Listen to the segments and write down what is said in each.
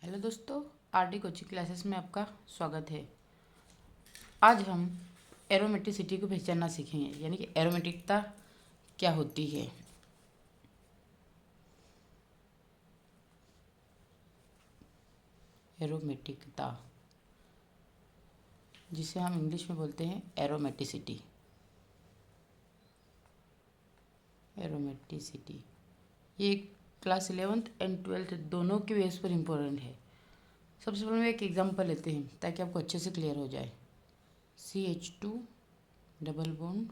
Hello दोस्तों, RD coaching classes में आपका स्वागत है। आज हम एरोमेटिसिटी को पहचानना सीखेंगे, यानी कि एरोमेटिकता क्या होती है। एरोमेटिकता, जिसे हम इंग्लिश में बोलते हैं एरोमेटिसिटी। एरोमेटिसिटी ये क्लास 11th एंड 12th दोनों के बेस पर इम्पोर्टेंट है। सबसे पहले एक एग्जांपल लेते हैं ताकि आपको अच्छे से क्लियर हो जाए। CH2 double bond,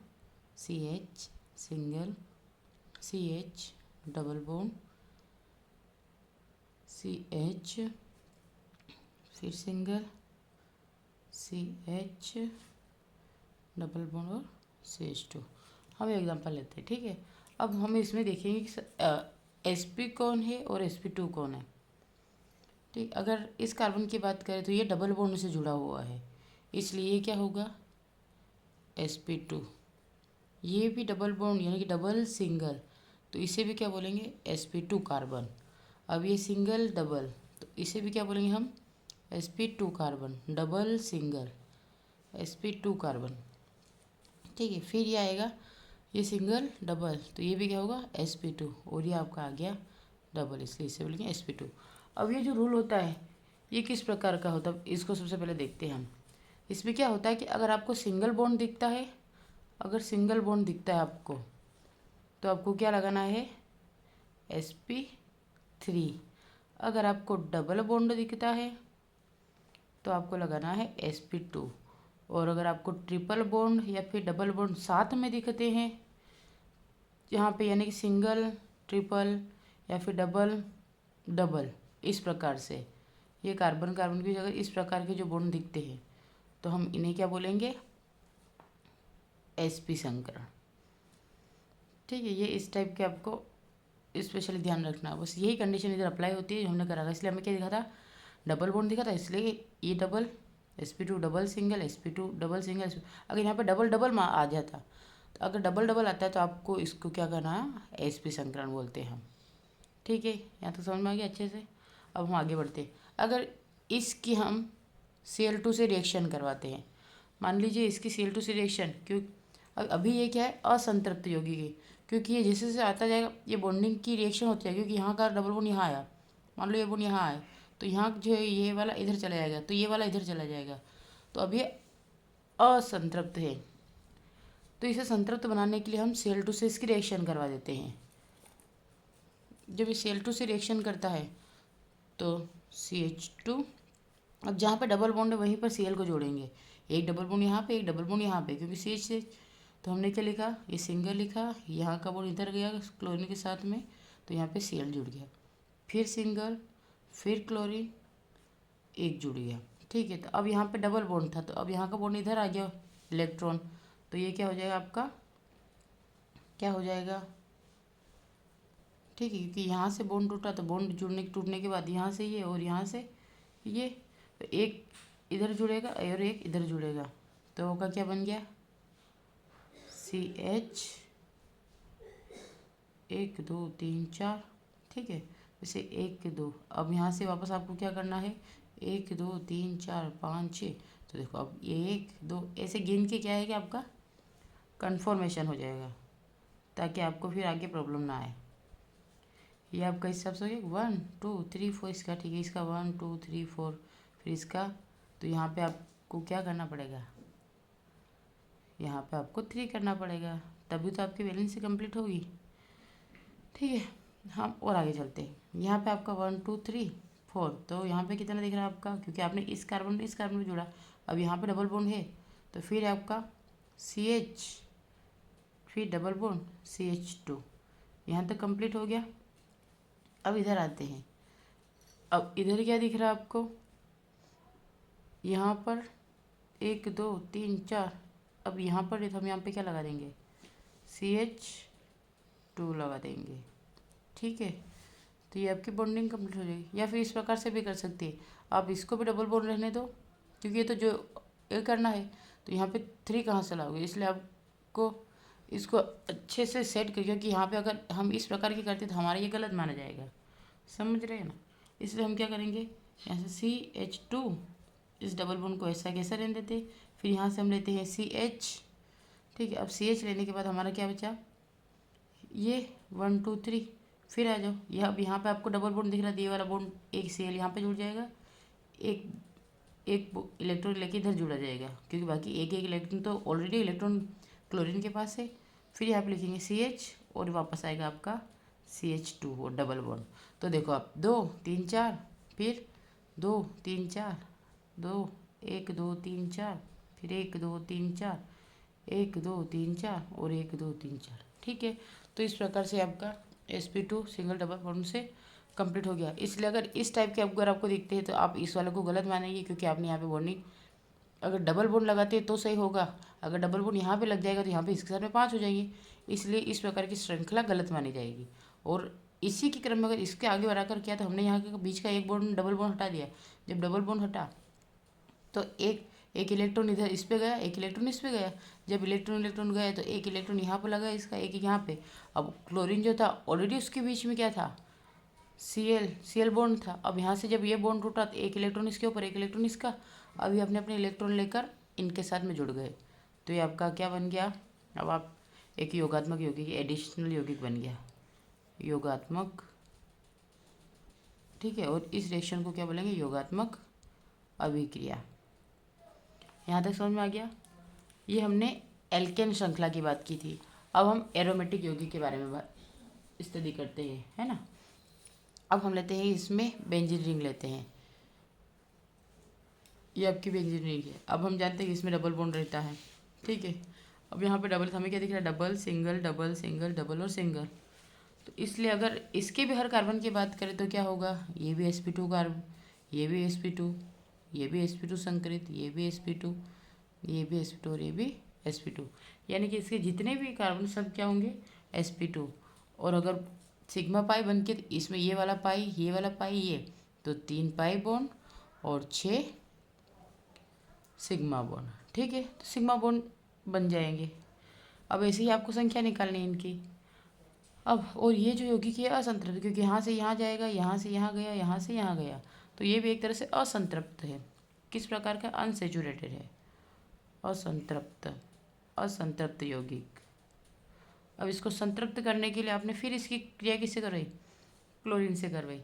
CH single, CH double bond, CH फिर सिंगल, CH डबल बॉन्ड और CH2। हम एग्जांपल लेते हैं, ठीक है। अब हम इसमें देखेंगे कि sp कौन है और sp2 कौन है। ठीक, अगर इस कार्बन की बात करें तो ये डबल बॉन्ड से जुड़ा हुआ है, इसलिए ये क्या होगा sp2। ये भी डबल बॉन्ड यानी कि डबल सिंगल, तो इसे भी क्या बोलेंगे sp2 कार्बन। अब ये सिंगल डबल, तो इसे भी क्या बोलेंगे हम sp2 carbon, double single sp2 carbon. ठीक है, फिर ये आएगा ये सिंगल डबल, तो ये भी क्या होगा sp2, और ये आपका आ गया डबल, इसलिए इसे बोलेंगे sp2। अब ये जो रूल होता है ये किस प्रकार का होता है, इसको सबसे पहले देखते हैं हम। इसमें क्या होता है कि अगर आपको सिंगल बॉन्ड दिखता है, अगर सिंगल बॉन्ड दिखता है आपको, तो आपको क्या लगाना है sp3। अगर आपको डबल बॉन्ड दिखता है तो आपको लगाना है sp2। और अगर आपको ट्रिपल बॉन्ड या फिर डबल बॉन्ड साथ में दिखते हैं यहाँ पे, यानी कि सिंगल ट्रिपल या फिर डबल डबल, इस प्रकार से ये कार्बन कार्बन की जगह इस प्रकार के जो बॉन्ड दिखते हैं, तो हम इन्हें क्या बोलेंगे sp संकरण। ठीक है, ये इस टाइप के आपको स्पेशली ध्यान रखना। बस यही कंडीशन इधर अप्लाई होती है जो हमने करा था, इसलिए हमें क्या दिखा था डबल बॉन्ड दिखा था, इसलिए ये double sp2 double single sp2 double single. अगर यहाँ पे डबल डबल आ जाता, तो अगर डबल डबल आता है तो आपको इसको क्या करना है sp संकरण बोलते हैं हम। ठीक है, यहाँ तक समझ में आ गया अच्छे से। अब हम आगे बढ़ते हैं। अगर इसकी हम Cl2 से रिएक्शन करवाते हैं, मान लीजिए इसकी Cl2 से रिएक्शन, क्यों अभी ये क्या है असंतृप्त यौगिक है, क्योंकि ये जैसे जैसे आता जाएगा ये बॉन्डिंग की रिएक्शन होती है, क्योंकि यहाँ का डबल बॉन्ड यहाँ आया, मान लो ये बॉन्ड यहाँ आया, तो यहाँ जो है ये वाला इधर चला जाएगा, तो ये वाला इधर चला जाएगा, तो अब ये असंतृप्त है। तो इसे संतृप्त बनाने के लिए हम Cl2 से इसकी रिएक्शन करवा देते हैं। जब ये Cl2 से रिएक्शन करता है तो CH2, अब जहाँ पे डबल बॉन्ड है वहीं पर Cl को जोड़ेंगे, एक डबल बॉन्ड यहाँ पे एक डबल बॉन्ड यहाँ पे, क्योंकि CH से, तो हमने क्या लिखा ये सिंगल लिखा, यहाँ का बॉन्ड इधर गया क्लोरीन के साथ में, तो यहाँ पे Cl जुड़ गया, फिर सिंगल फिर क्लोरीन एक जुड़ गया। ठीक है, तो अब यहाँ पे डबल बॉन्ड था, तो अब यहाँ का बॉन्ड इधर आ गया इलेक्ट्रॉन, तो ये क्या हो जाएगा आपका, क्या हो जाएगा, ठीक है, क्योंकि यहाँ से बॉन्ड टूटा, तो बॉन्ड टूटने के बाद यहाँ से ये और यहाँ से ये, तो एक इधर जुड़ेगा और एक इधर जुड़ेगा, तो होगा क्या बन गया CH 1 2 3 4। ठीक है, वैसे 1 2, अब यहाँ से वापस आपको क्या करना है 1 2 3 4 5 6, तो देखो अब 1 2 ऐसे गिन के क्या है कि आपका कन्फर्मेशन हो जाएगा, ताकि आपको फिर आगे प्रॉब्लम ना आए। ये आपका हिसाब से हो गया 1 2 3 4 इसका, ठीक है, इसका 1 2 3 4, फिर इसका, तो यहाँ पे आपको क्या करना पड़ेगा, यहाँ पे आपको 3 करना पड़ेगा, तभी तो आपकी वैलेंसी कंप्लीट होगी। ठीक है, हम और आगे चलते हैं। यहाँ पे आपका 1 2 3 4, तो यहाँ पे कितना दिख रहा है आपका, क्योंकि आपने इस कार्बन में जुड़ा, अब यहाँ पे डबल बॉन्ड है, तो फिर आपका CH फिर डबल बॉन्ड CH2, यहाँ तक कंप्लीट हो गया। अब इधर आते हैं, अब इधर क्या दिख रहा है आपको, यहाँ पर 1 2 3 4, अब यहाँ पर हम यहाँ पे क्या लगा देंगे CH2 लगा देंगे। ठीक है, तो ये आपकी बॉन्डिंग कंप्लीट हो जाएगी। या फिर इस प्रकार से भी कर सकती है, आप इसको भी डबल बॉन्ड रहने दो, क्योंकि ये तो जो ये करना है, तो यहाँ पे 3 कहाँ से लाओगे, इसलिए आपको इसको अच्छे से सेट कर, क्योंकि यहाँ पे अगर हम इस प्रकार की करते तो हमारा ये गलत माना जाएगा, समझ रहे हैं ना। इसलिए हम क्या करेंगे यहाँ से CH2, इस डबल बॉन्ड को ऐसा कैसा रहने देते, फिर यहाँ से हम लेते हैं CH। ठीक है, अब CH लेने के बाद हमारा क्या बचा, ये 1 2 3, फिर आ जाओ यह, अब यहाँ पे आपको डबल बॉन्ड दिख रहा है, ये वाला बॉन्ड एक Cl यहाँ पे जुड़ जाएगा, एक एक इलेक्ट्रॉन लेके इधर जुड़ा जाएगा, क्योंकि बाकी एक एक इलेक्ट्रॉन तो ऑलरेडी इलेक्ट्रॉन क्लोरीन के पास है। फिर यहाँ पे लिखेंगे CH और वापस आएगा आपका CH2 और डबल बॉन्ड। तो देखो आप 2 3 4, फिर 2 3 4, 2 1 2 3 4, फिर 1 2 3 4, 1 2 3 4 और 1 2 3 4। ठीक है, तो इस प्रकार से आपका sp2 सिंगल डबल बॉन्ड से कंप्लीट हो गया। इसलिए अगर इस टाइप के अगर आपको दिखते हैं तो आप इस वाले को गलत मानेंगे, क्योंकि आपने यहाँ पे बॉन्डिंग अगर डबल बॉन्ड लगाते हैं तो सही होगा, अगर डबल बॉन्ड यहाँ पे लग जाएगा तो यहाँ पे इसके साथ में 5 हो जाएंगे, इसलिए इस प्रकार की श्रृंखला गलत मानी जाएगी। और इसी के क्रम में अगर इसके आगे बढ़ाकर किया तो हमने यहाँ के बीच का एक बॉन्ड डबल बॉन्ड हटा दिया, जब डबल बॉन्ड हटा तो एक इलेक्ट्रॉन इधर इस पे गया, एक इलेक्ट्रॉन इस पे गया, जब इलेक्ट्रॉन इलेक्ट्रॉन गया तो एक इलेक्ट्रॉन यहाँ पे लगा इसका, एक यहाँ पे। अब क्लोरीन जो था ऑलरेडी उसके बीच में क्या था, Cl बॉन्ड था। अब यहाँ से जब ये बॉन्ड टूटा तो एक इलेक्ट्रॉन इसके ऊपर, एक इलेक्ट्रॉन इसका, अभी अपने अपने इलेक्ट्रॉन लेकर इनके साथ में जुड़ गए, तो ये आपका क्या बन गया, अब आप एक योगात्मक यौगिक, एडिशनल यौगिक बन गया, योगात्मक। ठीक है, और इस रिएक्शन को क्या बोलेंगे, योगात्मक अभिक्रिया। यहाँ तक समझ में आ गया। ये हमने एल्केन श्रृंखला की बात की थी। अब हम एरोमेटिक यौगिक के बारे में स्टडी करते हैं, है ना। अब हम लेते हैं इसमें बेंजीन रिंग लेते हैं, ये आपकी बेंजीन रिंग है। अब हम जानते हैं कि इसमें डबल बॉन्ड रहता है। ठीक है, अब यहाँ पे डबल, हमें क्या दिख रहा है, double single double single double और सिंगल। तो इसलिए अगर इसके भी हर कार्बन की बात करें तो क्या होगा, ये भी sp2 कार्बन, ये भी sp2, ये भी sp2 संकरित, ये भी sp2, ये भी sp2 और ये भी sp2, यानी कि इसके जितने भी कार्बन सब क्या होंगे, sp2। और अगर सिग्मा पाई बन के इसमें ये वाला पाई, ये वाला पाई, ये तो 3 पाई बॉन्ड और 6 सिग्मा बॉन्ड। ठीक है, तो सिग्मा बॉन्ड बन जाएंगे। अब ऐसे ही आपको संख्या निकालनी है इनकी। अब और ये जो यौगिक है असंतृप्त, क्योंकि यहाँ से यहाँ जाएगा, यहाँ से यहाँ गया, यहाँ से यहाँ गया, तो ये भी एक तरह से असंतृप्त है। किस प्रकार का, अनसेचुरेटेड है, असंतृप्त, असंतृप्त यौगिक। अब इसको संतृप्त करने के लिए आपने फिर इसकी क्रिया किससे करवाई, क्लोरीन से करवाई।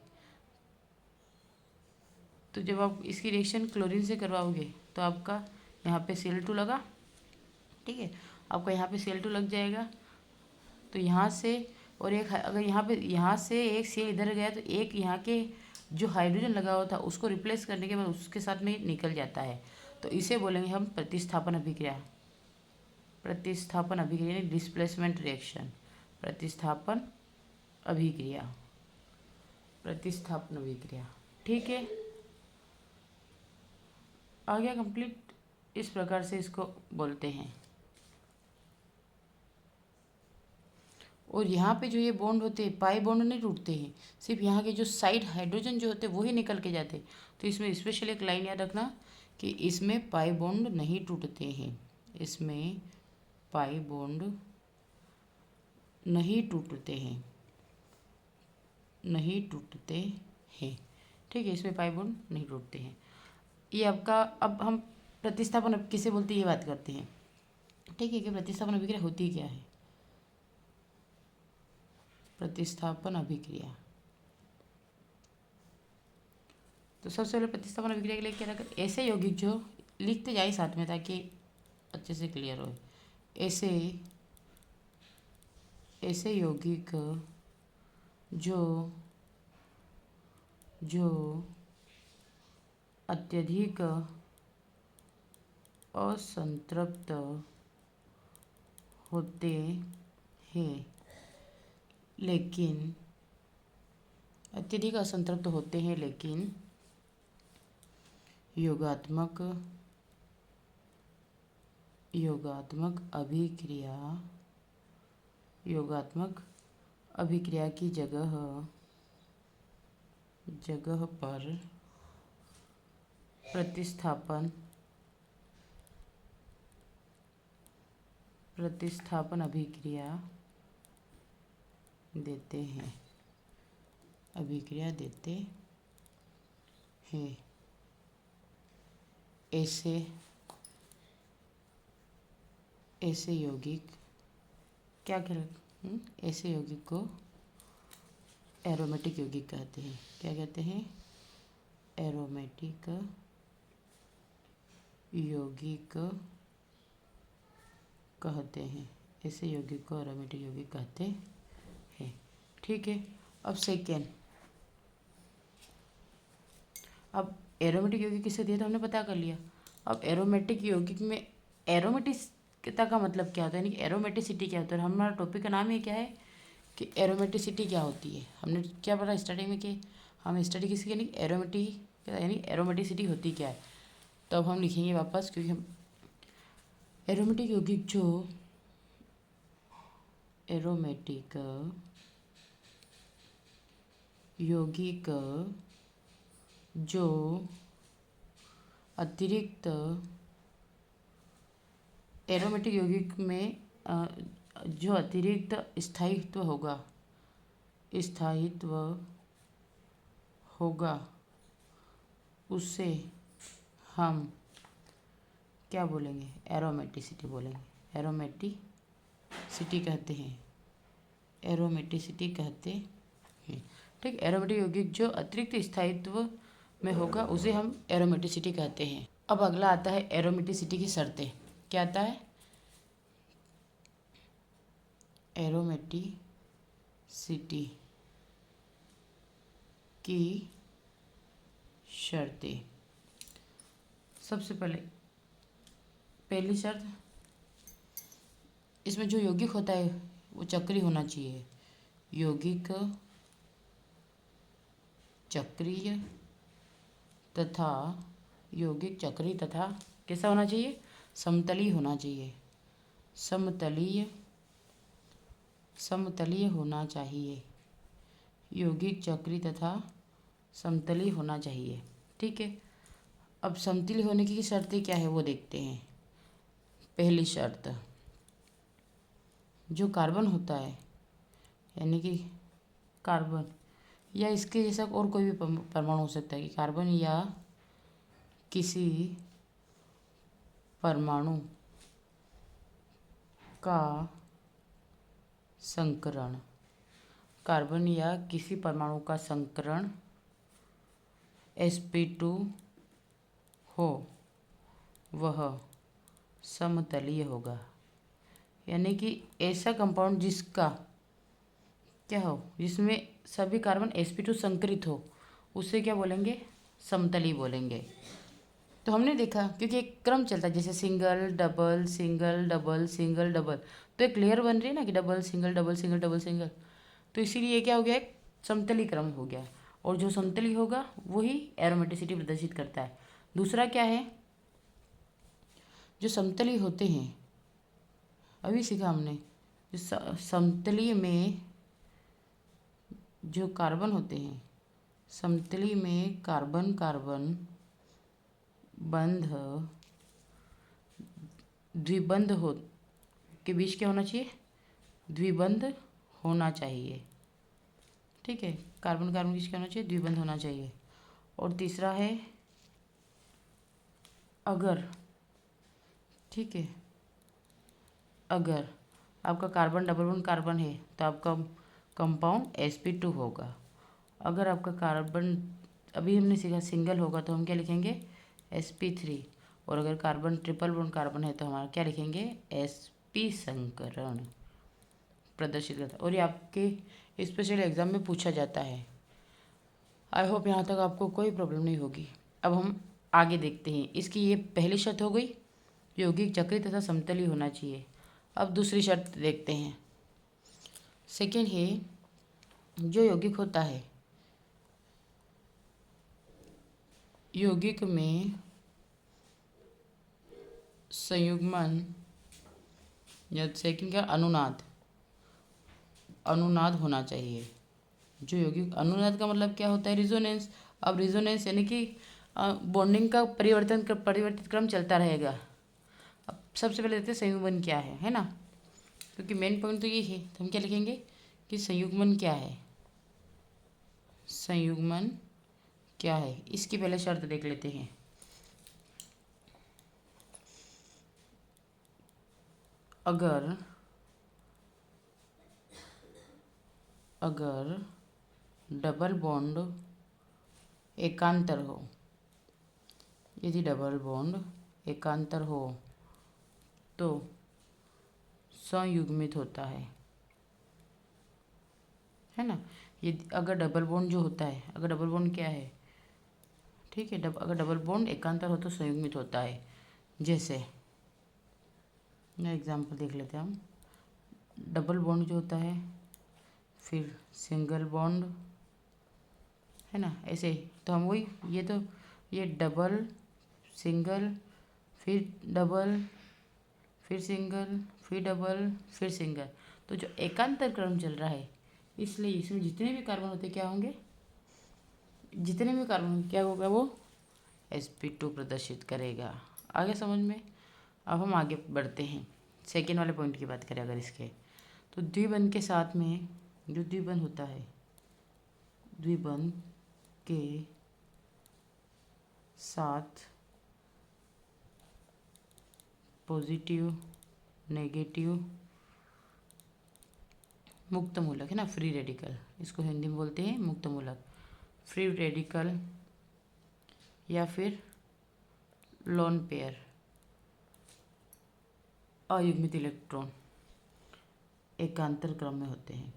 तो जब आप इसकी रिएक्शन क्लोरीन से करवाओगे तो आपका यहाँ पे Cl2 लगा। ठीक है, आपका यहाँ पे Cl2 लग जाएगा, तो यहाँ से और एक अगर यहाँ से एक Cl इधर गया तो एक यहाँ के जो हाइड्रोजन लगा हुआ था उसको रिप्लेस करने के बाद उसके साथ में निकल जाता है, तो इसे बोलेंगे हम प्रतिस्थापन अभिक्रिया। प्रतिस्थापन अभिक्रिया यानी डिस्प्लेसमेंट रिएक्शन, प्रतिस्थापन अभिक्रिया, प्रतिस्थापन अभिक्रिया। ठीक है, आ गया कंप्लीट। इस प्रकार से इसको बोलते हैं। और यहाँ पे जो ये बॉन्ड होते हैं, पाई बॉन्ड नहीं टूटते हैं, सिर्फ यहाँ के जो साइड हाइड्रोजन जो होते हैं वही निकल के जाते हैं। तो इसमें स्पेशल एक लाइन याद रखना कि इसमें पाई बॉन्ड नहीं टूटते हैं, इसमें पाई बॉन्ड नहीं टूटते हैं, नहीं टूटते हैं। ठीक है, इसमें पाई बॉन्ड नहीं टूटते हैं। ये आपका, अब हम प्रतिस्थापन किसे बोलते हैं ये बात करते हैं। ठीक है, कि प्रतिस्थापन अभिक्रिया होती क्या है। प्रतिस्थापन अभिक्रिया, तो सबसे पहले प्रतिस्थापन अभिक्रिया के लिए क्या रखें, ऐसे यौगिक जो लिखते जाए साथ में ताकि अच्छे से क्लियर हो। ऐसे ऐसे यौगिक जो जो अत्यधिक असंतृप्त होते हैं, लेकिन अत्यधिक असंतृप्त होते हैं लेकिन योगात्मक अभिक्रिया, योगात्मक अभिक्रिया की जगह पर प्रतिस्थापन अभिक्रिया देते हैं, अभिक्रिया देते हैं। ऐसे यौगिक क्या कहते, ऐसे यौगिक को एरोमेटिक यौगिक कहते हैं। क्या कहते हैं? एरोमेटिक यौगिक कहते हैं। ऐसे यौगिक को एरोमेटिक यौगिक कहते हैं। ठीक है। अब सेकेंड, अब एरोमेटिक यौगिक किसे दिया तो हमने पता कर लिया। अब एरोमेटिक यौगिक में एरोमेटिकता का मतलब क्या होता है, यानी कि एरोमेटिसिटी क्या होता है। हमारा टॉपिक का नाम ही क्या है कि एरोमेटिसिटी क्या होती है। हमने क्या पढ़ा स्टार्टिंग में कि हम स्टडी किसकी, यानी यानी एरोमेटिसिटी होती क्या है। तो अब हम लिखेंगे वापस, क्योंकि हम एरोमेटिक यौगिक जो एरोमेटिक यौगिक जो अतिरिक्त एरोमेटिक यौगिक में जो अतिरिक्त स्थायित्व होगा उससे हम क्या बोलेंगे? एरोमेटिसिटी बोलेंगे। एरोमेटिसिटी कहते हैं। एरोमेटिसिटी कहते हैं। ठीक। एरोमेटिक यौगिक जो अतिरिक्त स्थायित्व में होगा उसे हम एरोमेटिसिटी कहते हैं। अब अगला आता है एरोमेटिसिटी की शर्तें। क्या आता है? एरोमेटिसिटी की शर्तें। सबसे पहली शर्त, इसमें जो यौगिक होता है वो चक्रीय होना चाहिए। यौगिक चक्रीय तथा कैसा होना चाहिए? समतलीय होना चाहिए। समतलीय होना चाहिए। यौगिक चक्रीय तथा समतलीय होना चाहिए। ठीक है। अब समतलीय होने की शर्तें क्या है वो देखते हैं। पहली शर्त, जो कार्बन होता है, यानी कि कार्बन या इसके जैसा और कोई भी परमाणु हो सकता है, कि कार्बन या किसी परमाणु का संकरण, कार्बन या किसी परमाणु का संकरण sp2 हो वह समतलीय होगा। यानी कि ऐसा कंपाउंड जिसका क्या हो, जिसमें सभी कार्बन sp2 संकरित हो, उसे क्या बोलेंगे? समतलीय बोलेंगे। तो हमने देखा, क्योंकि एक क्रम चलता है, जैसे single double single double single double, तो एक लेयर बन रही है ना कि double single double single double single, तो इसीलिए क्या हो गया? एक समतलीय क्रम हो गया। और जो समतलीय होगा वही एरोमेटिसिटी प्रदर्शित करता है। दूसरा क्या है? जो समतलीय होते हैं, अभी सीखा हमने, जो समतलीय में जो कार्बन होते हैं, समतलीय में कार्बन कार्बन बंध द्विबंध हो के बीच क्या होना चाहिए? द्विबंध होना चाहिए। ठीक है। कार्बन कार्बन के बीच क्या होना चाहिए? द्विबंध होना चाहिए। और तीसरा है अगर, ठीक है, अगर आपका कार्बन डबल बॉन्ड कार्बन है तो आपका कंपाउंड sp2 होगा। अगर आपका कार्बन, अभी हमने सीखा, सिंगल होगा तो हम क्या लिखेंगे? sp3। और अगर कार्बन ट्रिपल बॉन्ड कार्बन है तो हमारा क्या लिखेंगे? sp संकरण प्रदर्शित करता है। और ये आपके स्पेशल एग्जाम में पूछा जाता है। आई होप यहाँ तक आपको कोई प्रॉब्लम नहीं होगी। अब हम आगे देखते हैं। इसकी ये पहली शर्त हो गई, यौगिक चक्रीय तथा समतलीय होना चाहिए। अब दूसरी शर्त देखते हैं। सेकेंड है, जो यौगिक होता है, यौगिक में संयुग्मन या सेकेंड क्या? अनुनाद होना चाहिए। जो यौगिक, अनुनाद का मतलब क्या होता है? रिजोनेंस। अब रिजोनेंस यानी कि बॉन्डिंग का परिवर्तित क्रम चलता रहेगा। अब सबसे पहले देखते हैं संयुग्मन क्या है ना, क्योंकि मेन पॉइंट तो ये है। तो हम क्या लिखेंगे कि संयुग्मन क्या है? संयुग्मन क्या है, इसकी पहले शर्त देख लेते हैं। अगर अगर डबल बॉन्ड एकांतर हो, यदि डबल बॉन्ड एकांतर हो तो संयुग्मित होता है ना। ये अगर डबल बॉन्ड जो होता है, अगर डबल बॉन्ड क्या है, ठीक है, अगर डबल बॉन्ड एकांतर हो तो संयुग्मित होता है। जैसे एग्जांपल देख लेते हैं हम। डबल बॉन्ड जो होता है, फिर सिंगल बॉन्ड, है ना, ऐसे। तो हम वही, ये डबल सिंगल फिर डबल फिर सिंगल फिर डबल फिर सिंगल, तो जो एकांतर क्रम चल रहा है, इसलिए इसमें जितने भी कार्बन होते क्या होंगे, जितने भी कार्बन क्या होगा, वो sp2 प्रदर्शित करेगा। आगे समझ में। अब हम आगे बढ़ते हैं, सेकेंड वाले पॉइंट की बात करें अगर इसके, तो द्विबंध के साथ में जो द्विबंध होता है, द्विबंध के साथ पॉजिटिव नेगेटिव मुक्त मूलक, है ना, फ्री रेडिकल, इसको हिंदी में बोलते हैं मुक्त मूलक, फ्री रेडिकल या फिर लोन पेयर, अयुग्मित इलेक्ट्रॉन एकांतर क्रम में होते हैं,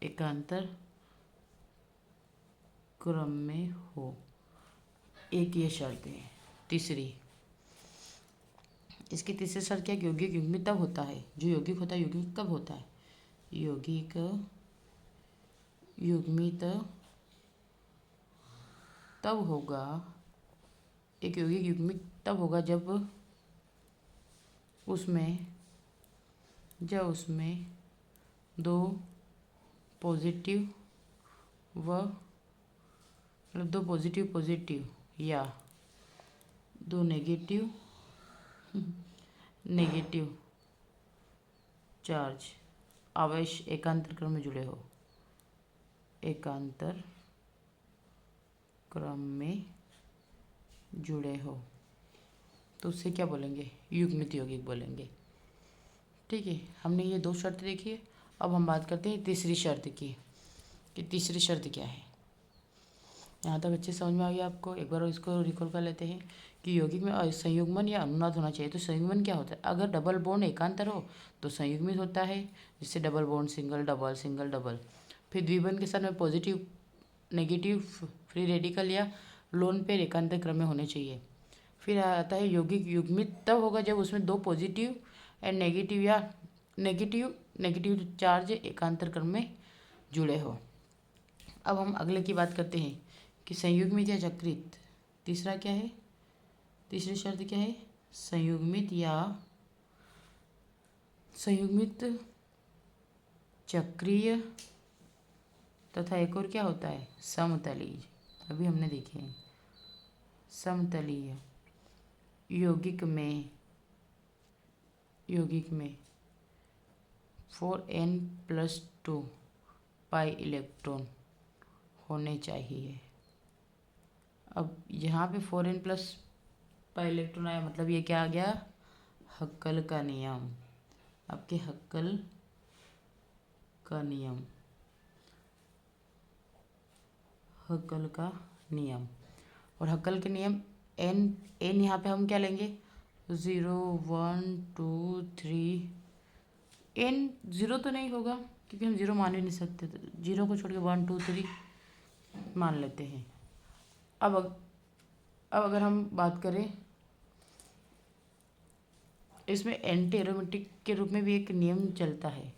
एकांतर क्रम में हो, एक ये शर्त है। तीसरी, इसकी तीसरी शर्त क्या है, यौगिक युग्मित तब होता है, जो यौगिक होता है युग्मित कब होता है, यौगिक युग्मित तब होगा, एक यौगिक युग्मित तब होगा जब उसमें दो पॉजिटिव व मतलब दो पॉजिटिव पॉजिटिव या दो नेगेटिव नेगेटिव चार्ज आवेश एकांतर क्रम में जुड़े हो, एकांतर क्रम में जुड़े हो, तो उससे क्या बोलेंगे, युग्मित यौगिक बोलेंगे। ठीक है, हमने ये दो शर्त देखी है। अब हम बात करते हैं तीसरी शर्त की, कि तीसरी शर्त क्या है। यहाँ तक अच्छे समझ में आ गया आपको। एक बार इसको रिकॉल कर लेते हैं कि यौगिक में संयुग्मन या अनुनाद होना चाहिए। तो संयुग्मन क्या होता है, अगर डबल बॉन्ड एकांतर हो तो संयुग्मित होता है, जिससे double bond single double single double. फिर द्विबंध के साथ में पॉजिटिव नेगेटिव फ्री रेडिकल या लोन पेयर एकांतर क्रम में होने चाहिए। फिर आता है यौगिक युग्मित तब होगा जब उसमें दो पॉजिटिव एंड नेगेटिव या नेगेटिव चार्ज एकांतर क्रम में जुड़े हो। अब हम अगले की बात करते हैं कि संयुग्मित या चक्रित। तीसरा क्या है, तीसरी शर्त क्या है, संयुग्मित चक्रीय तथा एक और क्या होता है, समतलीय। अभी हमने देखे हैं समतलीय यौगिक में 4n+2 पाई इलेक्ट्रॉन होने चाहिए। अब यहाँ पे 4n+ पाई इलेक्ट्रॉन आया, मतलब ये क्या आ गया, हक्कल का नियम। आपके हक्कल का नियम, हक्कल का नियम। और हक्कल के नियम एन यहाँ पे हम क्या लेंगे, 0 1 2 3। एन 0 तो नहीं होगा क्योंकि हम 0 मान ही नहीं सकते, तो 0 को छोड़ के 1 2 3 मान लेते हैं। अब अगर हम बात करें, इसमें एंटी एरोमेटिक के रूप में भी एक नियम चलता है,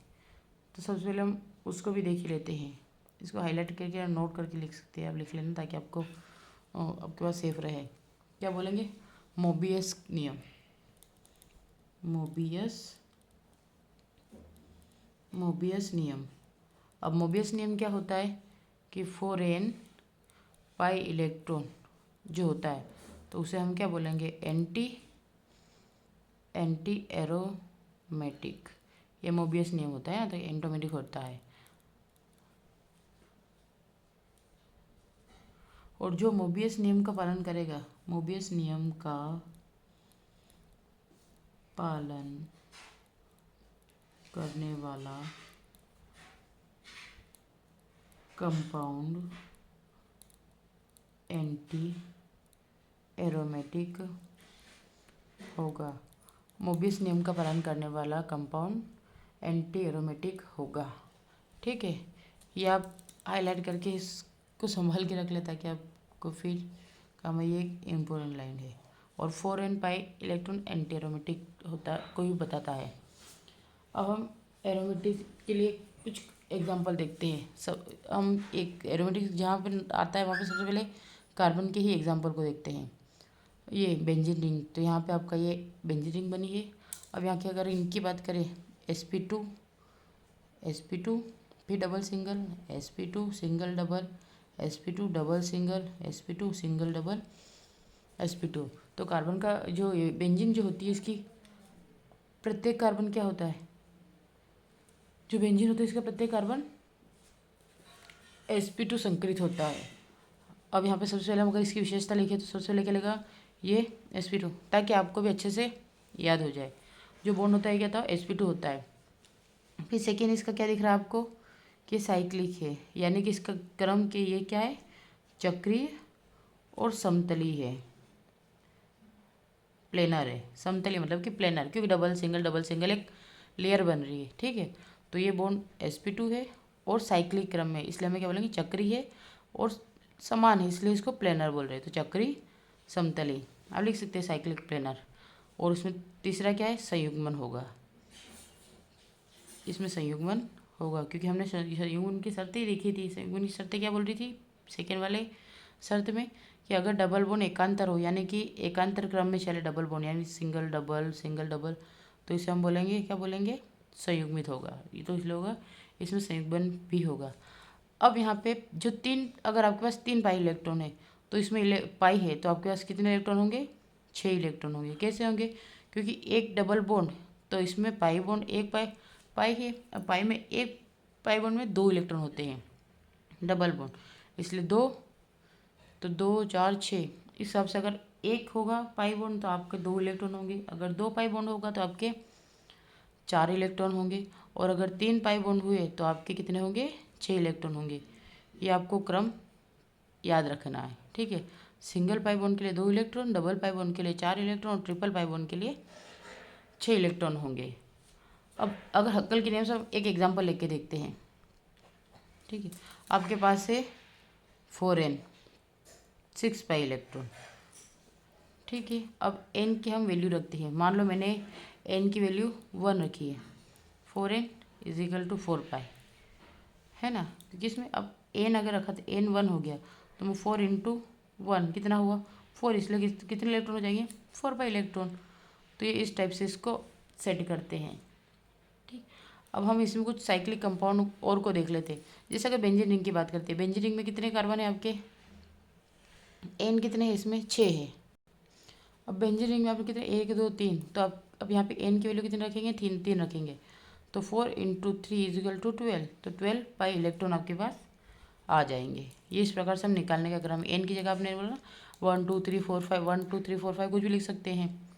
तो सबसे पहले हम उसको भी देख ही लेते हैं। इसको हाईलाइट करके नोट करके लिख सकते हैं, आप लिख लेना ताकि आपके पास सेफ रहे। क्या बोलेंगे, मोबियस नियम, मोबियस नियम। अब मोबियस नियम क्या होता है कि 4n पाई इलेक्ट्रॉन जो होता है, तो उसे हम क्या बोलेंगे, एंटी एरोमेटिक। ये मोबियस नियम होता है, तो एंटोमेटिक होता है। और जो मोबियस नियम का पालन करेगा, मोबियस नियम का पालन करने वाला कंपाउंड एंटी एरोमेटिक होगा। मोबियस नियम का पालन करने वाला कंपाउंड एंटी एरोमेटिक होगा। ठीक है, ये आप हाईलाइट करके इसको संभाल के रख ले ताकि आपको फिर काम है। ये एक इम्पोर्टेंट लाइन है। और 4n pi electron anti aromatic होता कोई भी बताता है। अब हम एरोमेटिक के लिए कुछ एग्जांपल देखते हैं। सब हम एक एरोमेटिक जहाँ पर आता है वहाँ पे सबसे पहले कार्बन के ही एग्जांपल को देखते हैं। ये बेंजीन रिंग, तो यहाँ पे आपका ये बेंजीन रिंग बनी है। अब यहाँ की अगर इनकी बात करें, sp2 फिर double single, sp2 single double, sp2 double single, sp2 single double, sp2। तो कार्बन का जो बेंजीन जो होती है इसकी प्रत्येक कार्बन क्या होता है, जो बेंजीन होता है इसका प्रत्येक कार्बन sp2 संकरित होता है। अब यहाँ पे सबसे पहले हम अगर इसकी विशेषता लिखे तो सबसे पहले क्या लगेगा, ये sp2, ताकि आपको भी अच्छे से याद हो जाए। जो बॉन्ड होता है क्या था, sp2 होता है। फिर सेकेंड इसका क्या दिख रहा है आपको कि साइक्लिक है, यानी कि इसका क्रम के ये क्या है, चक्रीय और समतली है, प्लेनर है। समतली मतलब कि प्लेनर, क्योंकि डबल सिंगल एक लेयर बन रही है। ठीक है, तो ये बॉन्ड sp2 है और साइक्लिक क्रम में, इसलिए हमें क्या बोलेंगे, चक्रीय है और समान है, इसलिए इसको प्लेनर बोल रहे हैं। तो चक्रीय समतली आप लिख सकते हैं, साइक्लिक प्लेनर। और उसमें तीसरा क्या है, संयुग्मन होगा। इसमें संयुग्मन होगा क्योंकि हमने संयुग्मन की शर्तें ही लिखी थी। संयुग्मन की शर्तें क्या बोल रही थी सेकेंड वाले शर्त में, कि अगर डबल बॉन्ड एकांतर हो, यानी कि एकांतर क्रम में चले डबल बॉन्ड, यानी सिंगल डबल, तो इसे हम बोलेंगे, क्या बोलेंगे, संयुग्मित होगा। ये तो इसलिए होगा, इसमें संयुग्मन भी होगा। अब यहाँ पे जो अगर आपके पास 3 पाई इलेक्ट्रॉन है तो इसमें पाई है, तो आपके पास कितने इलेक्ट्रॉन होंगे, 6 इलेक्ट्रॉन होंगे। कैसे होंगे, क्योंकि एक डबल बॉन्ड, तो इसमें पाई बॉन्ड एक पाई है। अब पाई में एक पाई बॉन्ड में 2 इलेक्ट्रॉन होते हैं, डबल बॉन्ड, इसलिए 2, तो 2 4 6। इस हिसाब से अगर एक होगा पाई बॉन्ड तो आपके 2 इलेक्ट्रॉन होंगे, अगर 2 पाई बॉन्ड होगा तो आपके 4 इलेक्ट्रॉन होंगे, और अगर 3 पाई बॉन्ड हुए तो आपके कितने होंगे, 6 इलेक्ट्रॉन होंगे। ये आपको क्रम याद रखना है। ठीक है, सिंगल पाई बॉन्ड के लिए 2 इलेक्ट्रॉन, डबल पाई बॉन्ड के लिए 4 इलेक्ट्रॉन और ट्रिपल पाई बॉन्ड के लिए 6 इलेक्ट्रॉन होंगे। अब अगर हक्कल के नियम से एक एग्जांपल लेके देखते हैं। ठीक है, आपके पास है 4n 6 पाई इलेक्ट्रॉन। ठीक है, अब n की हम वैल्यू रखते हैं। मान लो मैंने n की वैल्यू 1 रखी है, 4n = 4 पाई, है ना। क्योंकि इसमें अब n अगर रखा तो n 1 हो गया, तो मैं 4 × 1 कितना हुआ, 4, इसलिए कितने इलेक्ट्रॉन हो जाएंगे, 4 पाई इलेक्ट्रॉन। तो ये इस टाइप से इसको सेट करते हैं। ठीक, अब हम इसमें कुछ साइक्लिक कंपाउंड और को देख लेते हैं। जैसे अगर बेंजीन रिंग की बात करते हैं, बेंजीन रिंग में कितने कार्बन है आपके, n कितने हैं इसमें, 6 है। अब बेंजीन रिंग में आप कितने, 1 2 3, तो आप अब यहाँ पे n की वैल्यू कितने रखेंगे, 3 रखेंगे, तो 4 × 3 = 12, तो 12 पाई इलेक्ट्रॉन आपके पास आ जाएंगे। ये इस प्रकार से हम निकालने का क्रम, n की जगह आपने बोला 1 2 3 4 5, 1 2 3 4 5 कुछ भी लिख सकते हैं।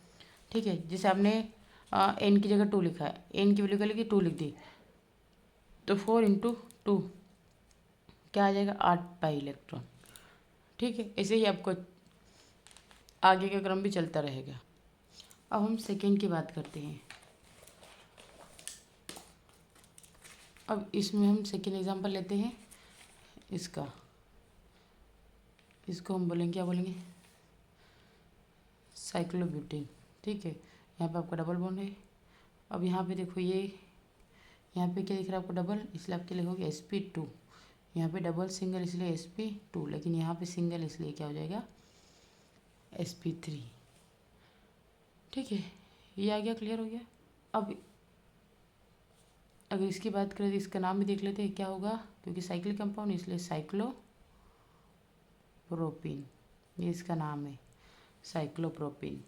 ठीक है, जैसे आपने n की जगह 2 लिखा है, n की वैल्यू क्या लिखी, 2 लिख दी, तो 4 × 2 क्या आ जाएगा, 8 पाई इलेक्ट्रॉन। ठीक है, ऐसे ही आपको आगे का क्रम भी चलता रहेगा। अब हम सेकेंड की बात करते हैं। अब इसमें हम सेकेंड एग्जांपल लेते हैं इसका, इसको हम बोलेंगे, क्या बोलेंगे, साइक्लोब्यूटेन। ठीक है, यहाँ पे आपका डबल बॉन्ड है। अब यहाँ पे देखो, ये यहाँ पे क्या दिख रहा है आपको, डबल, इसलिए आपके लिखोगे sp2। यहाँ पे डबल सिंगल इसलिए sp2, लेकिन यहाँ पे सिंगल इसलिए क्या हो जाएगा, sp3। ठीक है, ये आ गया, क्लियर हो गया। अब अगर इसकी बात करें तो इसका नाम भी देख लेते हैं क्या होगा, क्योंकि साइक्लिक कंपाउंड इसलिए साइक्लोप्रोपीन, ये इसका नाम है, साइक्लोप्रोपीन।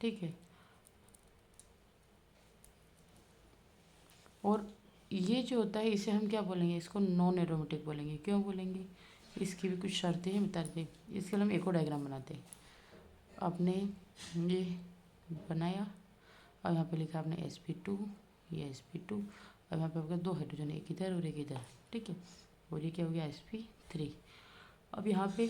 ठीक है, और ये जो होता है इसे हम क्या बोलेंगे, इसको नॉन एरोमेटिक बोलेंगे। क्यों बोलेंगे, इसकी भी कुछ शर्तें हैं बता दें। इसके लिए हम एक और डायग्राम बनाते हैं। आपने ये बनाया और यहाँ पे लिखा आपने sp2, ये sp2, और यहाँ पे आपका 2 हाइड्रोजन, एक इधर और एक इधर, ठीक है। और ये क्या हो गया sp3। अब यहाँ पे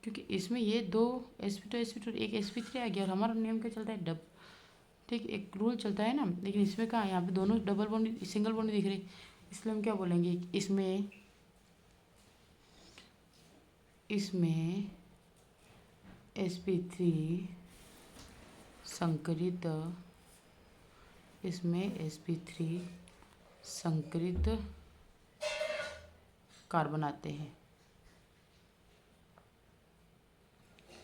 क्योंकि इसमें ये 2 sp2 sp2 एक sp3 आ गया और हमारा नियम क्या चलता है ठीक, एक रूल चलता है ना, लेकिन इसमें कहाँ, यहाँ पे दोनों डबल बॉन्ड सिंगल बॉन्ड दिख रही, इसलिए हम क्या बोलेंगे, इसमें sp3 संकरित, इसमें sp3 संकरित कार्बन आते हैं,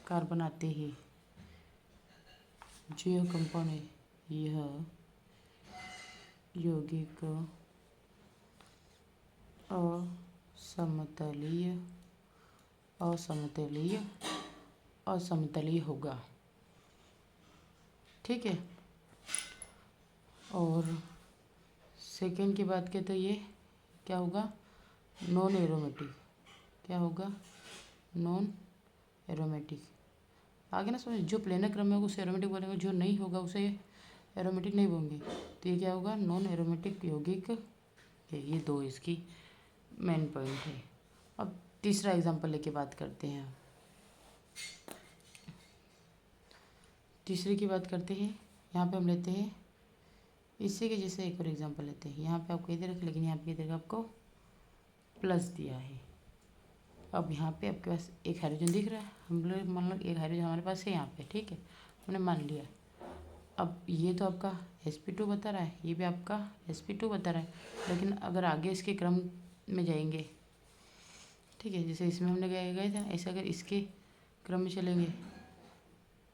कार्बन आते ही जो यह कंपाउंड है यह यौगिक असमतलीय असमतलीय असमतलीय होगा, ठीक है। और सेकेंड की बात करें तो ये क्या होगा, नॉन एरोमेटिक, क्या होगा, नॉन एरोमेटिक। आगे ना समझ, जो प्लेनर क्रम में होगा उसे एरोमेटिक बोलेंगे, जो नहीं होगा उसे एरोमेटिक नहीं बोलेंगे। तो ये क्या होगा, नॉन एरोमेटिक यौगिक। ये 2 इसकी मेन पॉइंट है। अब तीसरा एग्जांपल लेके बात करते हैं। तीसरे की बात करते हैं, यहाँ पे हम लेते हैं इसी के जैसे एक और एग्जांपल लेते हैं। यहाँ पे आपको इधर रख, लेकिन यहाँ पे इधर आपको प्लस दिया है। अब यहाँ पे आपके पास एक हाइड्रोजन दिख रहा है, हम लोग मान लो एक हाइड्रोजन हमारे पास है यहाँ पे, ठीक है, हमने मान लिया। अब ये तो आपका sp2 बता रहा है, ये भी आपका sp2 बता रहा है, लेकिन अगर आगे इसके क्रम में जाएंगे, ठीक है, जैसे इसमें हमने गए थे, ऐसे अगर इसके क्रम में चलेंगे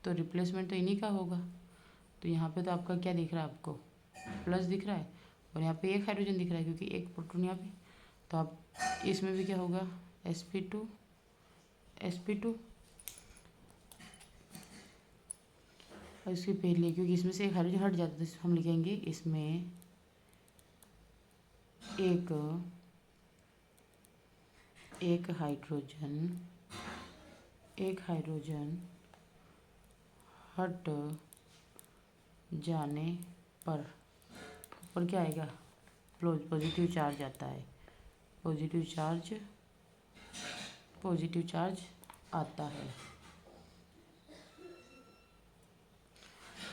तो रिप्लेसमेंट तो इन्हीं का होगा। तो यहाँ पे तो आपका क्या दिख रहा है, आपको प्लस दिख रहा है, और यहाँ पे एक हाइड्रोजन दिख रहा है क्योंकि एक प्रोटॉन यहाँ पे। तो आप इसमें भी क्या होगा, sp2 और इसकी पहले, क्योंकि इसमें से एक हाइड्रोजन हट जाता है तो हम लिखेंगे इसमें एक हाइड्रोजन हट जाने पर क्या आएगा, पॉजिटिव चार्ज आता है, पॉजिटिव चार्ज आता है।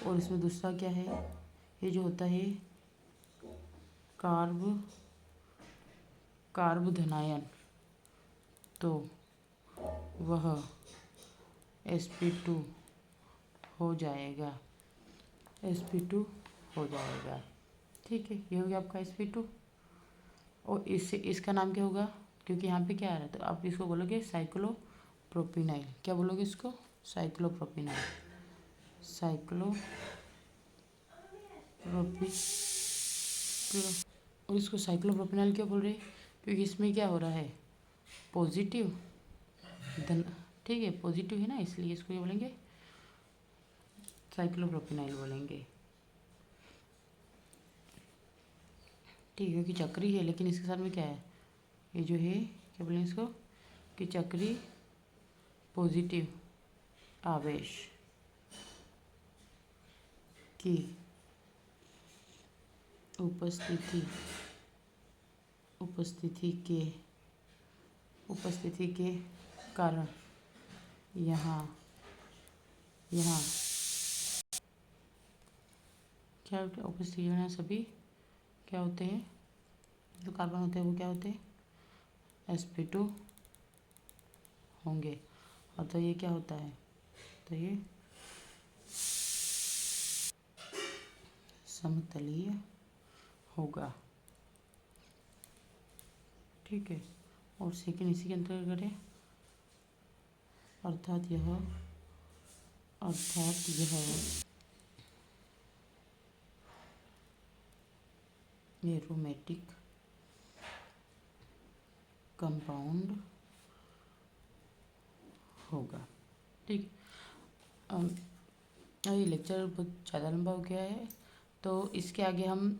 और इसमें दूसरा क्या है, ये जो होता है कार्ब धनायन, तो वह sp2 हो जाएगा, ठीक है। ये हो गया आपका sp2। और इससे इसका नाम क्या होगा, क्योंकि यहाँ पे क्या आ रहा है, तो आप इसको बोलोगे साइक्लोप्रोपिनाइल। क्या बोलोगे इसको, साइक्लोप्रोपिनाइल। और इसको साइक्लोप्रोपिनाइल क्यों बोल रहे हैं, क्योंकि इसमें क्या हो रहा है, पॉजिटिव धन, ठीक है, पॉजिटिव है ना, इसलिए इसको क्या बोलेंगे, साइक्लोप्रोपिनाइल बोलेंगे, ठीक है। क्योंकि चक्री है, लेकिन इसके साथ में क्या है, ये जो है क्या बोलेंगे इसको, कि चक्री पॉजिटिव आवेश की उपस्थिति के कारण यहाँ क्या उपस्थिति में सभी क्या होते हैं, जो कार्बन होते हैं वो क्या होते हैं, sp2 होंगे। और तो ये क्या होता है, तो ये समतलीय होगा, ठीक है। और सेकेंड इसी के अंतर्गत करें, अर्थात यह एरोमेटिक कंपाउंड होगा, ठीक। ये लेक्चर बहुत ज़्यादा लंबा हो गया है, तो इसके आगे हम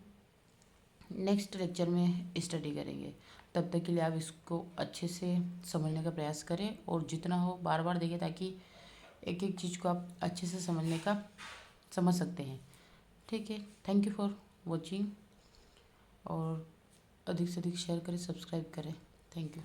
नेक्स्ट लेक्चर में स्टडी करेंगे। तब तक के लिए आप इसको अच्छे से समझने का प्रयास करें और जितना हो बार बार देखें, ताकि एक एक चीज़ को आप अच्छे से समझ सकते हैं। ठीक है, थैंक यू फॉर वॉचिंग, और अधिक से अधिक शेयर करें, सब्सक्राइब करें। Thank you.